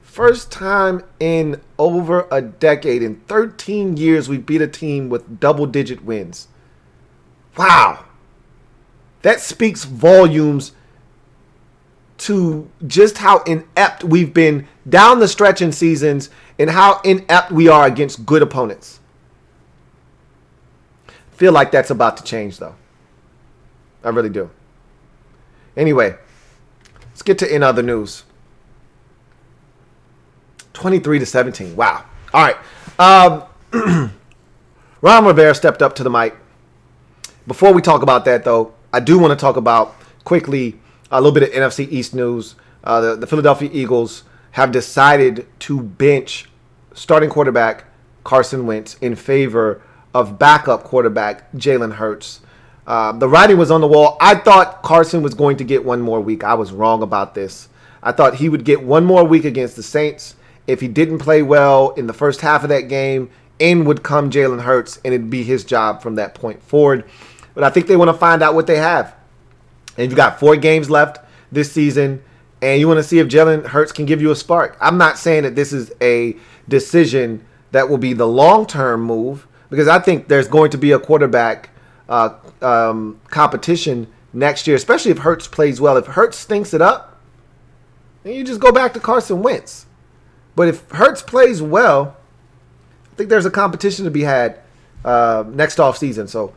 First time in over a decade. In 13 years, we beat a team with double-digit wins. Wow. That speaks volumes to just how inept we've been down the stretch in seasons and how inept we are against good opponents. I feel like that's about to change, though. I really do. Anyway, let's get to in other news. 23-17. Wow. All right. Ron Rivera stepped up to the mic. Before we talk about that, though, I do want to talk about quickly a little bit of NFC East news. The Philadelphia Eagles have decided to bench starting quarterback Carson Wentz in favor of backup quarterback Jalen Hurts. The writing was on the wall. I thought Carson was going to get one more week. I was wrong about this. I thought he would get one more week against the Saints. If he didn't play well in the first half of that game, in would come Jalen Hurts, and it'd be his job from that point forward. But I think they want to find out what they have. And you got 4 games left this season, and you want to see if Jalen Hurts can give you a spark. I'm not saying that this is a decision that will be the long-term move, because I think there's going to be a quarterback competition next year, especially if Hurts plays well. If Hurts stinks it up, then you just go back to Carson Wentz. But if Hurts plays well, I think there's a competition to be had next offseason. So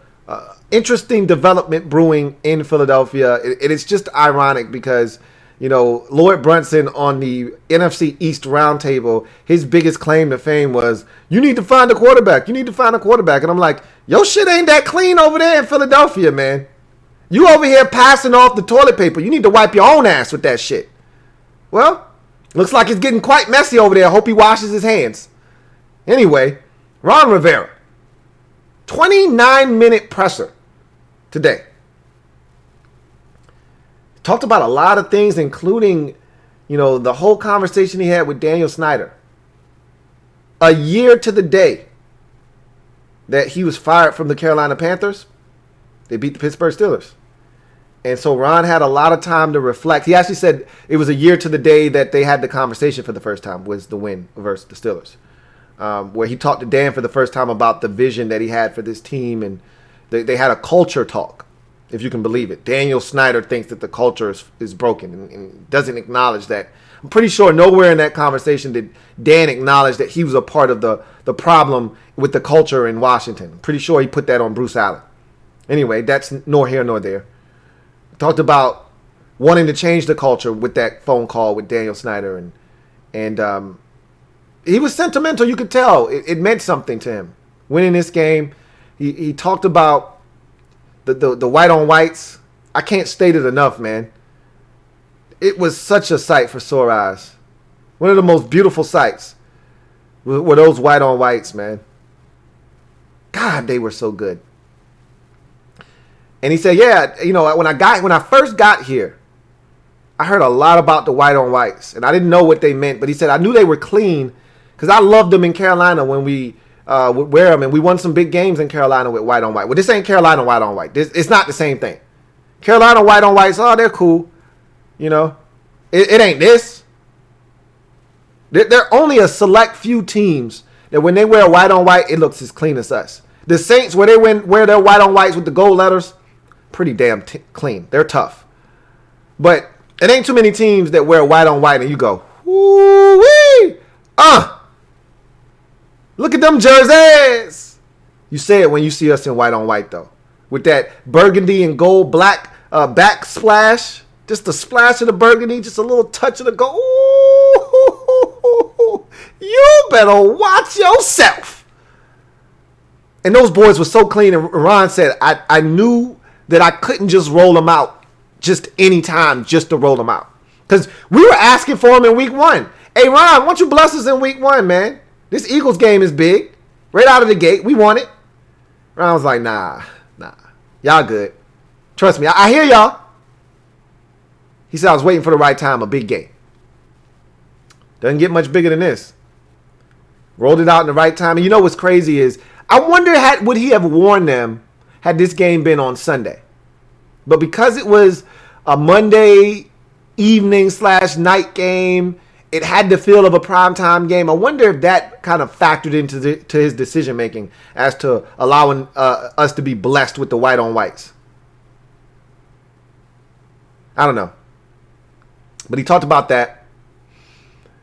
interesting development brewing in Philadelphia. It is just ironic because, Lloyd Brunson on the NFC East roundtable, his biggest claim to fame was, you need to find a quarterback. You need to find a quarterback. And I'm like, your shit ain't that clean over there in Philadelphia, man. You over here passing off the toilet paper. You need to wipe your own ass with that shit. Well, looks like it's getting quite messy over there. Hope he washes his hands. Anyway, Ron Rivera, 29-minute presser today. Talked about a lot of things, including, the whole conversation he had with Daniel Snyder. A year to the day that he was fired from the Carolina Panthers, they beat the Pittsburgh Steelers. And so Ron had a lot of time to reflect. He actually said it was a year to the day that they had the conversation for the first time, was the win versus the Steelers. Where he talked to Dan for the first time about the vision that he had for this team. And they had a culture talk, if you can believe it. Daniel Snyder thinks that the culture is broken and doesn't acknowledge that. I'm pretty sure nowhere in that conversation did Dan acknowledge that he was a part of the problem with the culture in Washington. I'm pretty sure he put that on Bruce Allen. Anyway, that's nor here nor there. Talked about wanting to change the culture with that phone call with Daniel Snyder. And he was sentimental. You could tell. It meant something to him. Winning this game. He talked about the white on whites. I can't state it enough, man. It was such a sight for sore eyes. One of the most beautiful sights were those white on whites, man. God, they were so good. And he said, yeah, when I first got here, I heard a lot about the white on whites, and I didn't know what they meant. But he said I knew they were clean because I loved them in Carolina when we would wear them, and we won some big games in Carolina with white on white. Well, this ain't Carolina white on white. It's not the same thing. Carolina white on whites, they're cool. It ain't this. There are only a select few teams that when they wear white on white, it looks as clean as us. The Saints, where they wear their white on whites with the gold letters, pretty damn clean. They're tough. But it ain't too many teams that wear white on white and you go, woo-wee! Look at them jerseys! You say it when you see us in white on white, though. With that burgundy and gold black backsplash. Just a splash of the burgundy, just a little touch of the gold. Ooh, you better watch yourself. And those boys were so clean. And Ron said, I knew that I couldn't just roll them out just any time just to roll them out. Because we were asking for them in week 1. Hey, Ron, why don't you bless us in week 1, man? This Eagles game is big. Right out of the gate. We want it. Ron was like, nah. Y'all good. Trust me. I hear y'all. He said, I was waiting for the right time, a big game. Doesn't get much bigger than this. Rolled it out in the right time. And you know what's crazy is, I wonder would he have warned them had this game been on Sunday. But because it was a Monday evening / night game, it had the feel of a primetime game. I wonder if that kind of factored into his decision making as to allowing us to be blessed with the white on whites. I don't know. But he talked about that.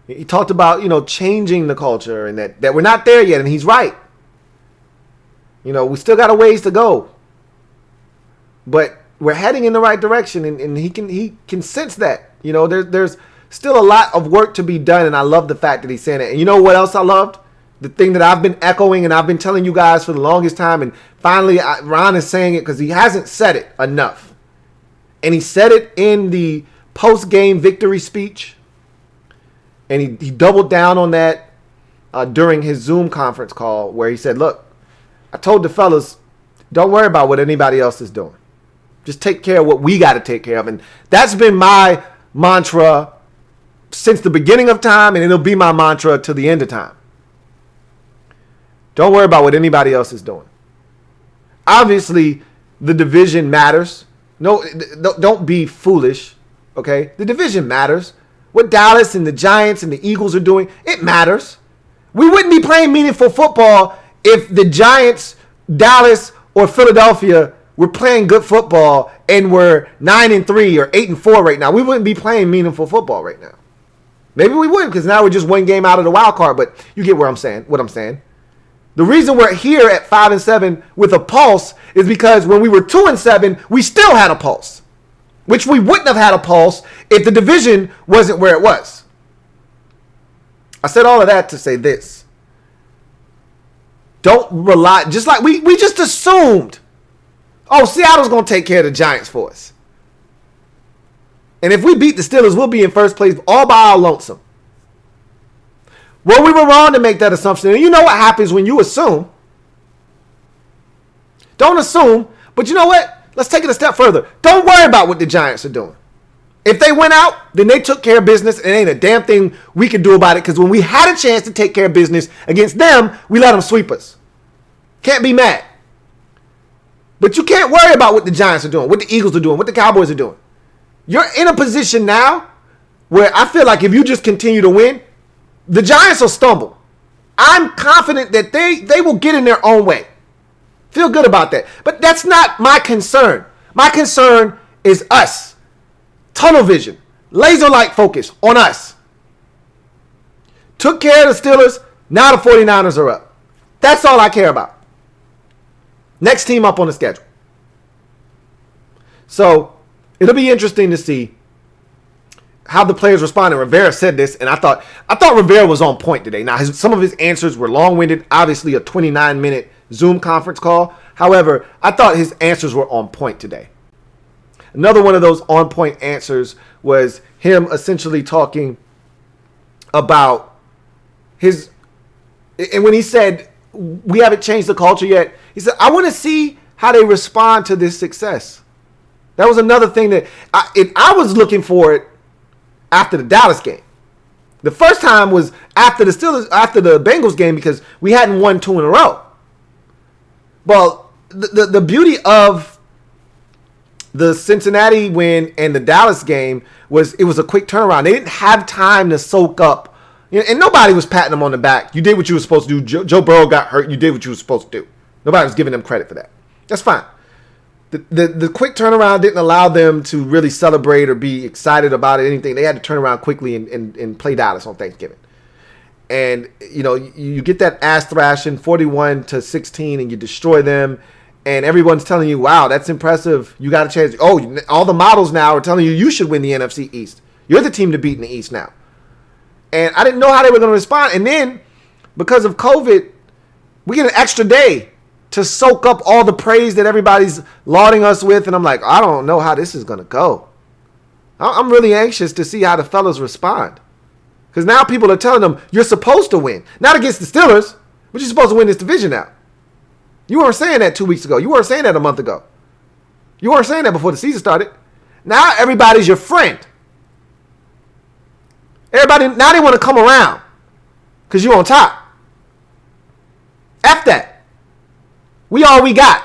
He talked about, changing the culture and that we're not there yet. And he's right. We still got a ways to go. But we're heading in the right direction. And he can sense that. There's still a lot of work to be done. And I love the fact that he's saying it. And you know what else I loved? The thing that I've been echoing and I've been telling you guys for the longest time. And finally, Ron is saying it because he hasn't said it enough. And he said it in the post-game victory speech, and he doubled down on that during his Zoom conference call where he said, look, I told the fellas, don't worry about what anybody else is doing. Just take care of what we got to take care of. And that's been my mantra since the beginning of time, and it'll be my mantra to the end of time. Don't worry about what anybody else is doing. Obviously, the division matters. No, don't be foolish. Okay, the division matters. What Dallas and the Giants and the Eagles are doing, it matters. We wouldn't be playing meaningful football if the Giants, Dallas, or Philadelphia were playing good football and were 9-3 or 8-4 right now. We wouldn't be playing meaningful football right now. Maybe we wouldn't, because now we're just one game out of the wild card, but you get what I'm saying. The reason we're here at 5-7 with a pulse is because when we were 2-7, we still had a pulse, which we wouldn't have had a pulse if the division wasn't where it was. I said all of that to say this. Don't rely, just like we just assumed, oh, Seattle's going to take care of the Giants for us. And if we beat the Steelers, we'll be in first place all by our lonesome. Well, we were wrong to make that assumption. And you know what happens when you assume. Don't assume, but you know what? Let's take it a step further. Don't worry about what the Giants are doing. If they went out, then they took care of business, and ain't a damn thing we could do about it, because when we had a chance to take care of business against them, we let them sweep us. Can't be mad. But you can't worry about what the Giants are doing, what the Eagles are doing, what the Cowboys are doing. You're in a position now where I feel like if you just continue to win, the Giants will stumble. I'm confident that they will get in their own way. Feel good about that. But that's not my concern. My concern is us. Tunnel vision. Laser-like focus on us. Took care of the Steelers. Now the 49ers are up. That's all I care about. Next team up on the schedule. So it'll be interesting to see how the players responded. Rivera said this, and I thought Rivera was on point today. Now, some of his answers were long-winded, obviously a 29-minute Zoom conference call. However, I thought his answers were on point today. Another one of those on-point answers was him essentially talking about his, and when he said, we haven't changed the culture yet, he said, I want to see how they respond to this success. That was another thing that I was looking for it after the Dallas game. The first time was after the Bengals game, because we hadn't won 2 in a row. Well, the beauty of the Cincinnati win and the Dallas game was it was a quick turnaround. They didn't have time to soak up. And nobody was patting them on the back. You did what you were supposed to do. Joe Burrow got hurt. You did what you were supposed to do. Nobody was giving them credit for that. That's fine. The quick turnaround didn't allow them to really celebrate or be excited about it, anything. They had to turn around quickly and play Dallas on Thanksgiving. And, you get that ass thrashing 41-16 and you destroy them. And everyone's telling you, wow, that's impressive. You got a chance. Oh, all the models now are telling you should win the NFC East. You're the team to beat in the East now. And I didn't know how they were going to respond. And then, because of COVID, we get an extra day to soak up all the praise that everybody's lauding us with. And I'm like, I don't know how this is going to go. I'm really anxious to see how the fellas respond. Because now people are telling them, you're supposed to win. Not against the Steelers, but you're supposed to win this division now. You weren't saying that 2 weeks ago. You weren't saying that a month ago. You weren't saying that before the season started. Now everybody's your friend. Everybody, now they want to come around because you're on top. F that. We all we got.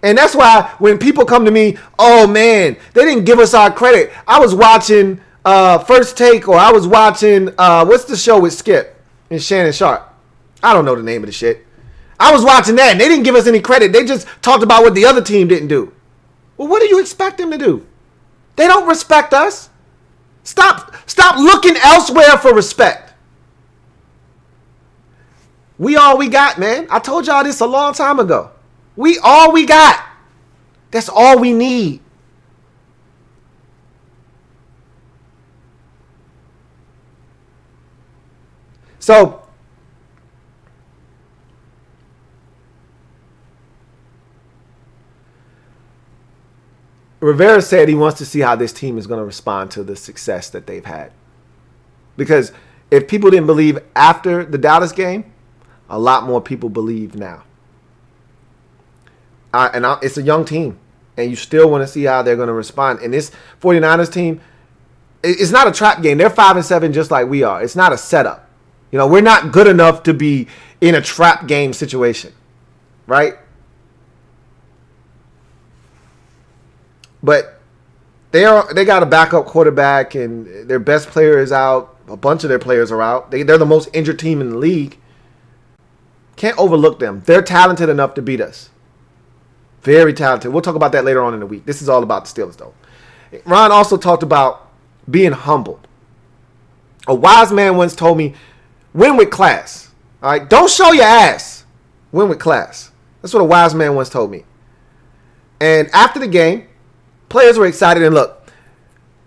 And that's why when people come to me, oh man, they didn't give us our credit. I was watching First Take, or I was watching, what's the show with Skip and Shannon Sharp? I don't know the name of the shit. I was watching that, and they didn't give us any credit. They just talked about what the other team didn't do. Well, what do you expect them to do? They don't respect us. Stop looking elsewhere for respect. We all we got, man. I told y'all this a long time ago. We all we got. That's all we need. So, Rivera said he wants to see how this team is going to respond to the success that they've had. Because if people didn't believe after the Dallas game, a lot more people believe now. It's a young team, and you still want to see how they're going to respond. And this 49ers team, it's not a trap game. They're 5-7 just like we are. It's not a setup. We're not good enough to be in a trap game situation, right? But they got a backup quarterback, and their best player is out. A bunch of their players are out. They're the most injured team in the league. Can't overlook them. They're talented enough to beat us. Very talented. We'll talk about that later on in the week. This is all about the Steelers, though. Ron also talked about being humble. A wise man once told me, win with class. All right? Don't show your ass. Win with class. That's what a wise man once told me. And after the game, players were excited. And look,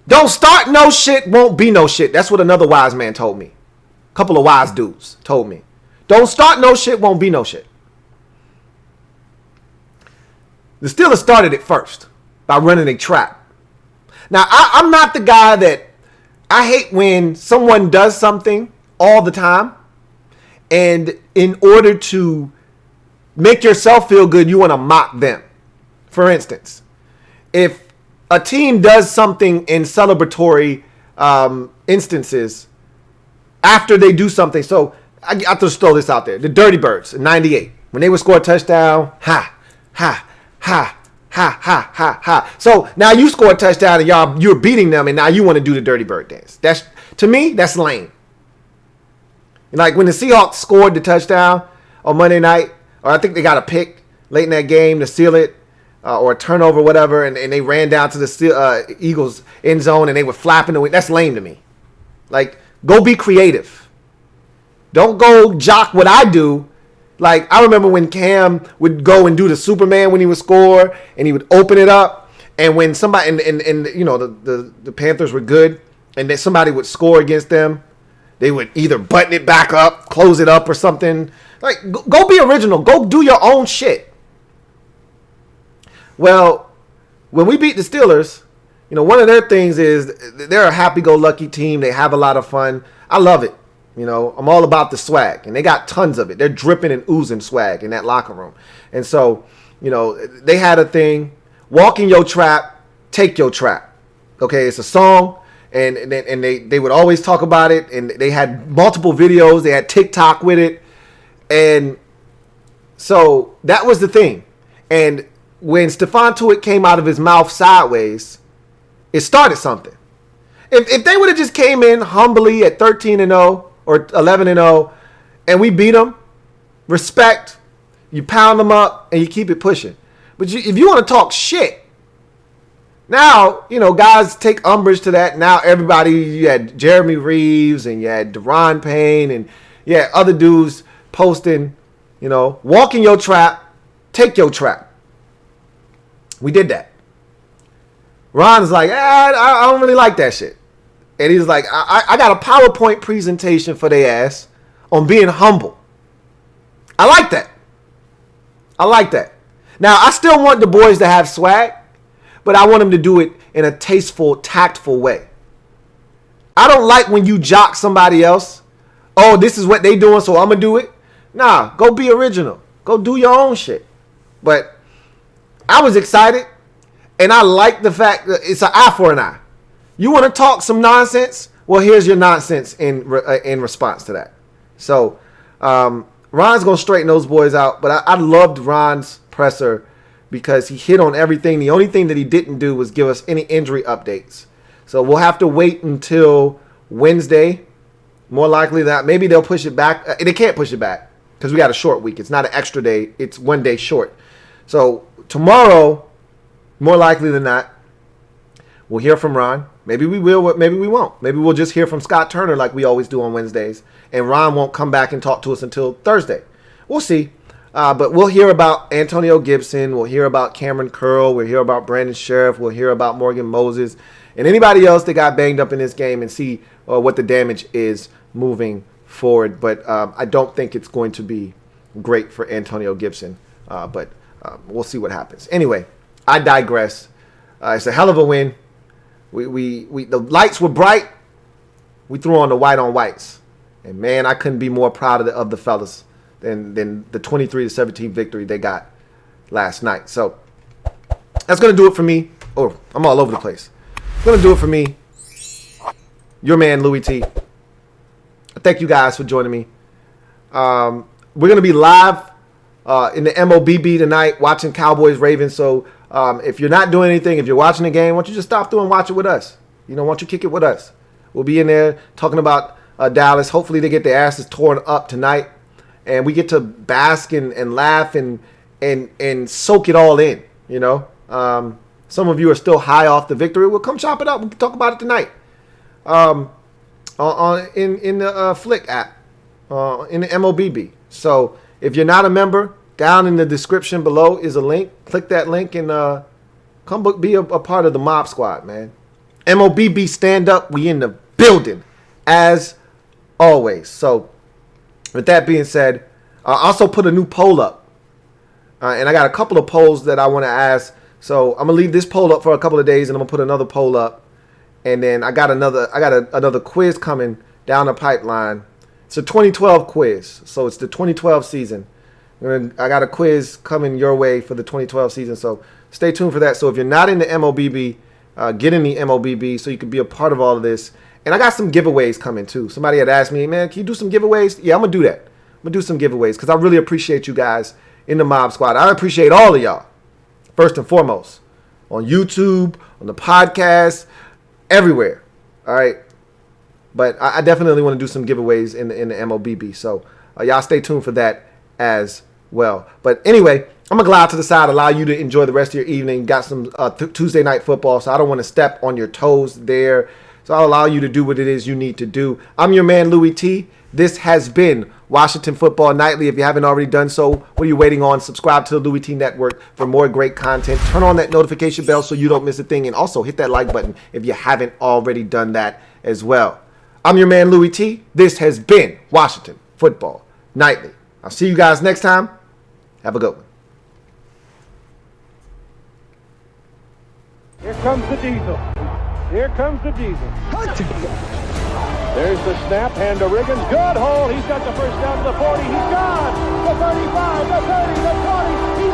don't start no shit, won't be no shit. That's what another wise man told me. A couple of wise dudes told me. Don't start no shit, won't be no shit. The Steelers started it first by running a trap. Now, I'm not the guy that I hate when someone does something all the time, and in order to make yourself feel good, you want to mock them. For instance, if a team does something in celebratory instances after they do something, so I just throw this out there. The Dirty Birds in 98, when they would score a touchdown, ha, ha, ha, ha, ha, ha, ha. So now you score a touchdown and you're beating them, and now you want to do the Dirty Bird dance. That's, to me, that's lame. Like when the Seahawks scored the touchdown on Monday night, or I think they got a pick late in that game to seal it, or a turnover, whatever, and they ran down to the Eagles end zone and they were flapping the wing. That's lame to me. Like, go be creative. Don't go jock what I do. Like, I remember when Cam would go and do the Superman when he would score, and he would open it up, and when somebody, and you know, the Panthers were good, and then somebody would score against them, they would either button it back up, close it up, or something. Like, go be original. Go do your own shit. Well, when we beat the Steelers, you know, one of their things is they're a happy-go-lucky team. They have a lot of fun. I love it. You know, I'm all about the swag, and they got tons of it. They're dripping and oozing swag in that locker room. And so, you know, they had a thing, walk in your trap, take your trap. Okay, it's a song, and they would always talk about it, and they had multiple videos. They had TikTok with it. And so that was the thing. And when Stephon Tuitt came out of his mouth sideways, it started something. If they would have just came in humbly at 13-0 or 11-0 and we beat them, respect, you pound them up and you keep it pushing. But if you want to talk shit, now, you know, guys take umbrage to that. Now everybody, you had Jeremy Reeves and you had Deron Payne and you had other dudes posting, you know, walk in your trap, take your trap. We did that. Ron's like, I don't really like that shit. And he's like, I got a PowerPoint presentation for their ass on being humble. I like that. I like that. Now, I still want the boys to have swag, but I want them to do it in a tasteful, tactful way. I don't like when you jock somebody else. Oh, this is what they doing, so I'm going to do it. Nah, go be original. Go do your own shit. But I was excited, and I like the fact that it's an eye for an eye. You want to talk some nonsense? Well, here's your nonsense in response to that. So Ron's going to straighten those boys out, but I loved Ron's presser because he hit on everything. The only thing that he didn't do was give us any injury updates. So we'll have to wait until Wednesday. More likely that maybe they'll push it back. They can't push it back because we got a short week. It's not an extra day. It's 1 day short. So tomorrow, more likely than not, we'll hear from Ron. Maybe we will, maybe we won't. Maybe we'll just hear from Scott Turner like we always do on Wednesdays. And Ron won't come back and talk to us until Thursday. We'll see. But we'll hear about Antonio Gibson. We'll hear about Cameron Curl. We'll hear about Brandon Sheriff. We'll hear about Morgan Moses. And anybody else that got banged up in this game and see what the damage is moving forward. But I don't think it's going to be great for Antonio Gibson. But we'll see what happens. Anyway, I digress. It's a hell of a win. The lights were bright. We threw on the white on whites. And, man, I couldn't be more proud of the fellas than the 23-17 victory they got last night. So that's going to do it for me. Oh, I'm all over the place. It's going to do it for me. Your man, Louie T. Thank you guys for joining me. We're going to be live in the MOBB tonight watching Cowboys-Ravens. So if you're not doing anything, if you're watching the game, why don't you just stop through and watch it with us? You know, why don't you kick it with us? We'll be in there talking about Dallas. Hopefully they get their asses torn up tonight, and we get to bask and laugh and soak it all in. You know, some of you are still high off the victory. We'll come chop it up. We can talk about it tonight. In the Flick app, in the MOBB. So if you're not a member, down in the description below is a link. Click that link and come be a part of the Mob Squad, man. MOBB stand up. We in the building as always. So with that being said, I also put a new poll up. And I got a couple of polls that I want to ask. So I'm gonna leave this poll up for a couple of days, and I'm gonna put another poll up. And then I got another quiz coming down the pipeline. It's a 2012 quiz, so it's the 2012 season. I got a quiz coming your way for the 2012 season, so stay tuned for that. So if you're not in the MOBB, get in the MOBB so you can be a part of all of this. And I got some giveaways coming too. Somebody had asked me, man, can you do some giveaways? Yeah, I'm gonna do that. I'm gonna do some giveaways because I really appreciate you guys in the Mob Squad. I appreciate all of y'all, first and foremost, on YouTube, on the podcast, everywhere. All right. But I definitely want to do some giveaways in the MOBB. So y'all stay tuned for that as well. But anyway, I'm going to glide to the side, allow you to enjoy the rest of your evening. Got some Tuesday night football, so I don't want to step on your toes there. So I'll allow you to do what it is you need to do. I'm your man, Louie T. This has been Washington Football Nightly. If you haven't already done so, what are you waiting on? Subscribe to the LouieTeeNetwork for more great content. Turn on that notification bell so you don't miss a thing. And also hit that like button if you haven't already done that as well. I'm your man, Louie T. This has been Washington Football Nightly. I'll see you guys next time. Have a good one. Here comes the diesel. Here comes the diesel. There's the snap, hand to Riggins. Good hole. He's got the first down to the 40. He's gone. The 35, the 30, the 20.